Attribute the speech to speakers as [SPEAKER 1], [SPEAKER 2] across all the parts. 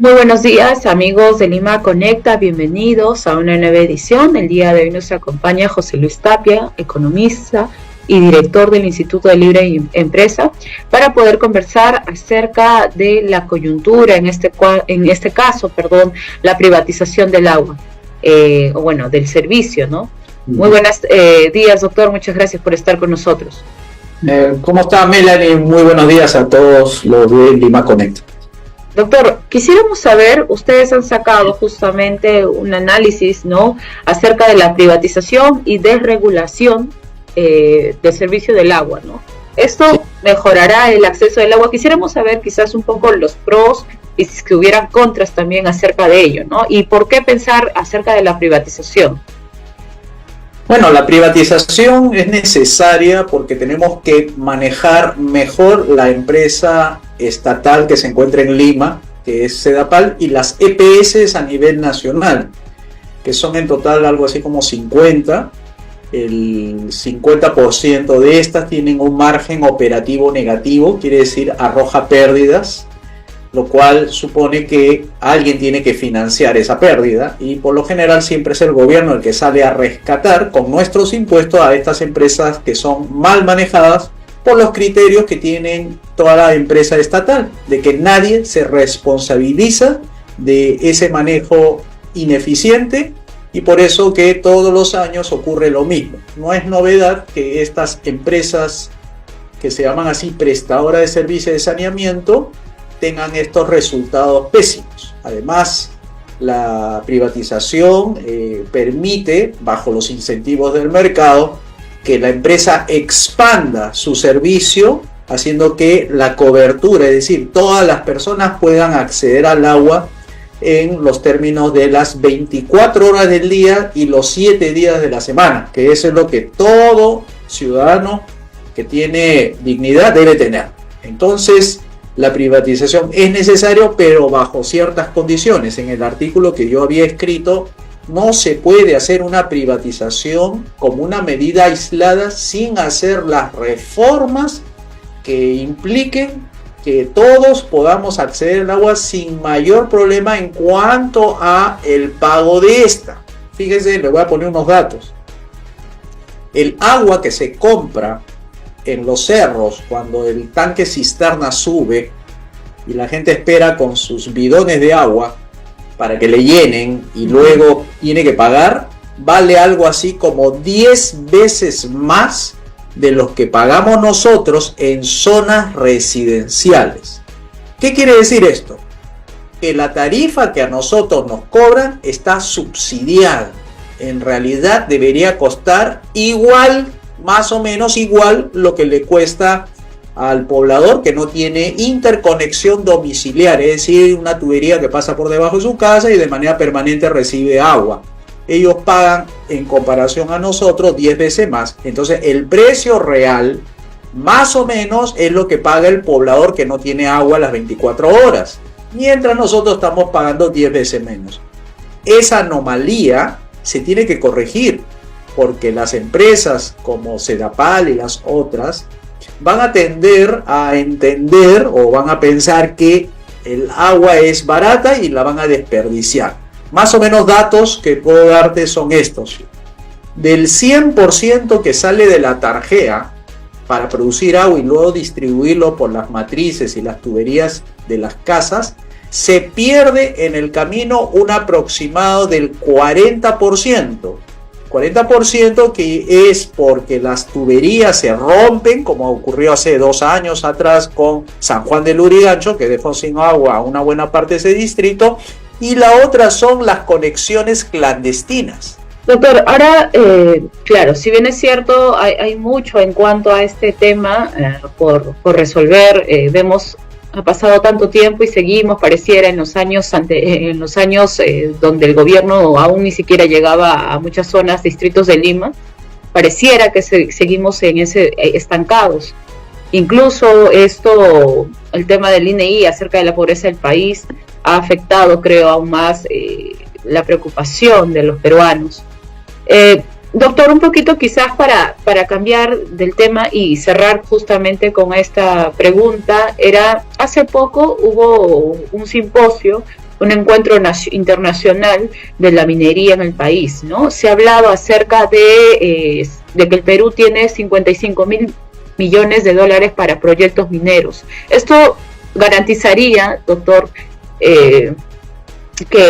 [SPEAKER 1] Muy buenos días, amigos de Lima Conecta, bienvenidos a una nueva edición. El día de hoy nos acompaña José Luis Tapia, economista y director del Instituto de Libre Empresa, para poder conversar acerca de la coyuntura, en este caso, la privatización del agua, del servicio, ¿no? Muy buenos días, doctor, muchas gracias por estar con nosotros.
[SPEAKER 2] ¿Cómo está, Melanie? Muy buenos días a todos los de Lima Conecta.
[SPEAKER 1] Doctor, quisiéramos saber, ustedes han sacado justamente un análisis, ¿no?, acerca de la privatización y desregulación del servicio del agua, ¿no? Esto mejorará el acceso del agua. Quisiéramos saber quizás un poco los pros y si es que hubieran contras también acerca de ello, ¿no? Y por qué pensar acerca de la privatización.
[SPEAKER 2] Bueno, la privatización es necesaria porque tenemos que manejar mejor la empresa estatal que se encuentra en Lima, que es Sedapal, y las EPS a nivel nacional, que son en total algo así como 50. El 50% de estas tienen un margen operativo negativo, quiere decir arroja pérdidas, lo cual supone que alguien tiene que financiar esa pérdida, y por lo general siempre es el gobierno el que sale a rescatar con nuestros impuestos a estas empresas que son mal manejadas por los criterios que tienen toda la empresa estatal, de que nadie se responsabiliza de ese manejo ineficiente, y por eso que todos los años ocurre lo mismo. No es novedad que estas empresas que se llaman así prestadoras de servicios de saneamiento tengan estos resultados pésimos. Además, la privatización permite, bajo los incentivos del mercado, que la empresa expanda su servicio, haciendo que la cobertura, es decir, todas las personas puedan acceder al agua en los términos de las 24 horas del día y los 7 días de la semana, que eso es lo que todo ciudadano que tiene dignidad debe tener. Entonces, la privatización es necesario, pero bajo ciertas condiciones. En el artículo que yo había escrito, no se puede hacer una privatización como una medida aislada sin hacer las reformas que impliquen que todos podamos acceder al agua sin mayor problema en cuanto a el pago de esta. Fíjese, le voy a poner unos datos. El agua que se compra en los cerros, cuando el tanque cisterna sube y la gente espera con sus bidones de agua para que le llenen y luego tiene que pagar, vale algo así como 10 veces más de los que pagamos nosotros en zonas residenciales. ¿Qué quiere decir esto? Que la tarifa que a nosotros nos cobran está subsidiada. En realidad debería costar igual, más o menos igual, lo que le cuesta al poblador que no tiene interconexión domiciliaria, es decir, una tubería que pasa por debajo de su casa y de manera permanente recibe agua. Ellos pagan en comparación a nosotros 10 veces más. Entonces el precio real más o menos es lo que paga el poblador que no tiene agua las 24 horas, mientras nosotros estamos pagando 10 veces menos. Esa anomalía se tiene que corregir, porque las empresas como Sedapal y las otras van a tender a entender o van a pensar que el agua es barata y la van a desperdiciar. Más o menos datos que puedo darte son estos. Del 100% que sale de la tarjea para producir agua y luego distribuirlo por las matrices y las tuberías de las casas, se pierde en el camino un aproximado del 40%. 40% que es porque las tuberías se rompen, como ocurrió hace 2 años atrás con San Juan del Lurigancho, que dejó sin agua a una buena parte de ese distrito, y la otra son las conexiones clandestinas.
[SPEAKER 1] Doctor, ahora, claro, si bien es cierto, hay mucho en cuanto a este tema por resolver. Vemos, ha pasado tanto tiempo y seguimos, pareciera, en los años donde el gobierno aún ni siquiera llegaba a muchas zonas, distritos de Lima, pareciera que seguimos en estancados. Incluso el tema del INEI acerca de la pobreza del país ha afectado, creo, aún más la preocupación de los peruanos. Doctor, un poquito quizás para cambiar del tema y cerrar justamente con esta pregunta, hace poco hubo un simposio un encuentro internacional de la minería en el país, ¿no? Se ha hablado acerca de que el Perú tiene 55.000 millones de dólares para proyectos mineros. Esto garantizaría, doctor, que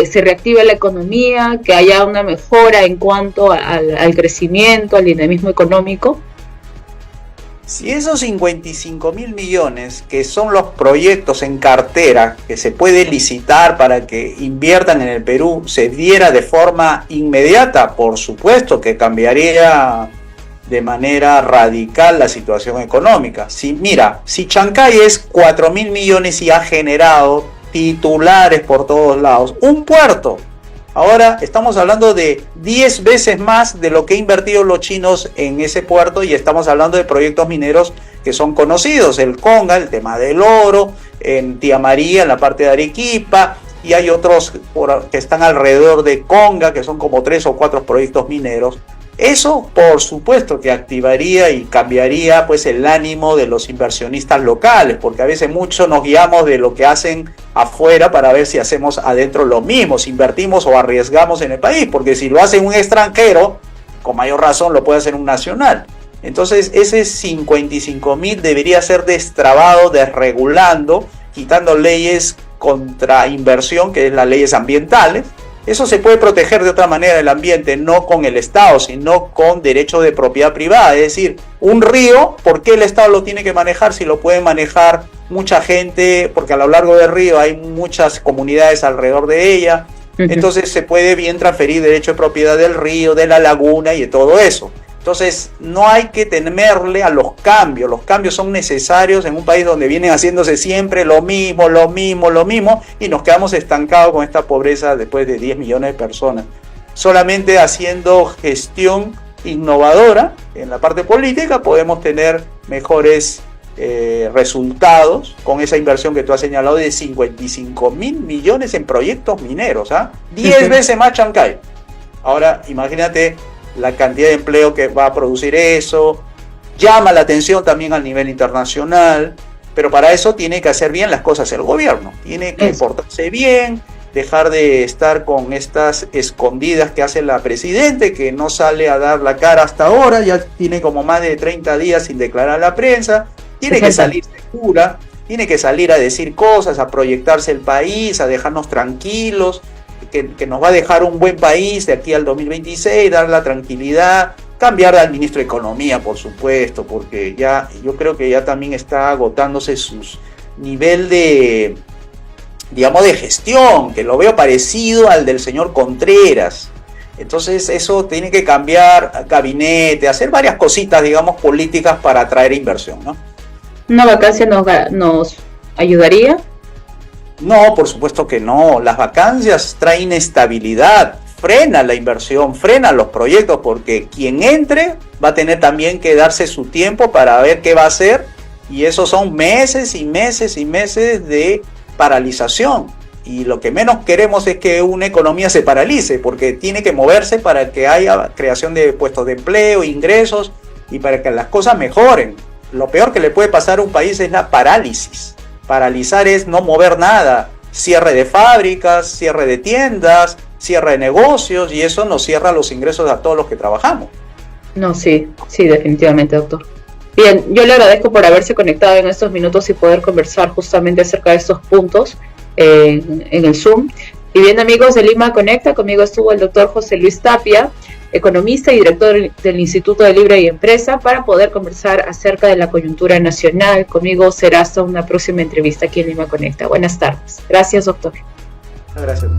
[SPEAKER 1] se reactive la economía, que haya una mejora en cuanto al crecimiento, al dinamismo económico.
[SPEAKER 3] Si esos 55.000 millones, que son los proyectos en cartera que se puede licitar para que inviertan en el Perú, se diera de forma inmediata, por supuesto que cambiaría de manera radical la situación económica. Si Chancay es 4.000 millones y ha generado titulares por todos lados, un puerto. Ahora estamos hablando de 10 veces más de lo que han invertido los chinos en ese puerto, y estamos hablando de proyectos mineros que son conocidos, el Conga, el tema del oro, en Tía María, en la parte de Arequipa, y hay otros que están alrededor de Conga, que son como 3 o 4 proyectos mineros. Eso, por supuesto, que activaría y cambiaría pues el ánimo de los inversionistas locales, porque a veces mucho nos guiamos de lo que hacen afuera para ver si hacemos adentro lo mismo, si invertimos o arriesgamos en el país, porque si lo hace un extranjero, con mayor razón lo puede hacer un nacional. Entonces ese 55.000 debería ser destrabado, desregulando, quitando leyes contra inversión, que es las leyes ambientales. Eso se puede proteger de otra manera el ambiente, no con el Estado, sino con derecho de propiedad privada. Es decir, un río, ¿por qué el Estado lo tiene que manejar si lo puede manejar mucha gente? Porque a lo largo del río hay muchas comunidades alrededor de ella. Entonces se puede bien transferir derecho de propiedad del río, de la laguna y de todo eso. Entonces no hay que temerle a los cambios. Los cambios son necesarios en un país donde vienen haciéndose siempre lo mismo, y nos quedamos estancados con esta pobreza después de 10 millones de personas. Solamente haciendo gestión innovadora en la parte política podemos tener mejores resultados con esa inversión que tú has señalado de 55.000 millones en proyectos mineros, 10 veces más Chancay. Ahora imagínate la cantidad de empleo que va a producir eso. Llama la atención también al nivel internacional, pero para eso tiene que hacer bien las cosas el gobierno, tiene que portarse bien, dejar de estar con estas escondidas que hace la presidente, que no sale a dar la cara hasta ahora, ya tiene como más de 30 días sin declarar a la prensa, tiene que salir segura, tiene que salir a decir cosas, a proyectarse el país, a dejarnos tranquilos, que nos va a dejar un buen país de aquí al 2026, dar la tranquilidad, cambiar al ministro de Economía, por supuesto, porque ya yo creo que ya también está agotándose su nivel de, digamos, de gestión, que lo veo parecido al del señor Contreras. Entonces eso tiene que cambiar gabinete, hacer varias cositas, digamos, políticas para atraer inversión, ¿no?
[SPEAKER 1] ¿Una vacancia nos ayudaría?
[SPEAKER 3] No, por supuesto que no. Las vacancias traen estabilidad, frena la inversión, frena los proyectos, porque quien entre va a tener también que darse su tiempo para ver qué va a hacer, y esos son meses y meses y meses de paralización. Y lo que menos queremos es que una economía se paralice, porque tiene que moverse para que haya creación de puestos de empleo, ingresos, y para que las cosas mejoren. Lo peor que le puede pasar a un país es la parálisis. Paralizar es no mover nada, cierre de fábricas, cierre de tiendas, cierre de negocios, y eso nos cierra los ingresos a todos los que trabajamos.
[SPEAKER 1] No, sí, definitivamente, doctor. Bien, yo le agradezco por haberse conectado en estos minutos y poder conversar justamente acerca de estos puntos en el Zoom. Y bien, amigos de Lima Conecta, conmigo estuvo el doctor José Luis Tapia, economista y director del Instituto de Libre y Empresa, para poder conversar acerca de la coyuntura nacional. Conmigo será hasta una próxima entrevista aquí en Lima Conecta. Buenas tardes. Gracias, doctor.
[SPEAKER 3] Gracias.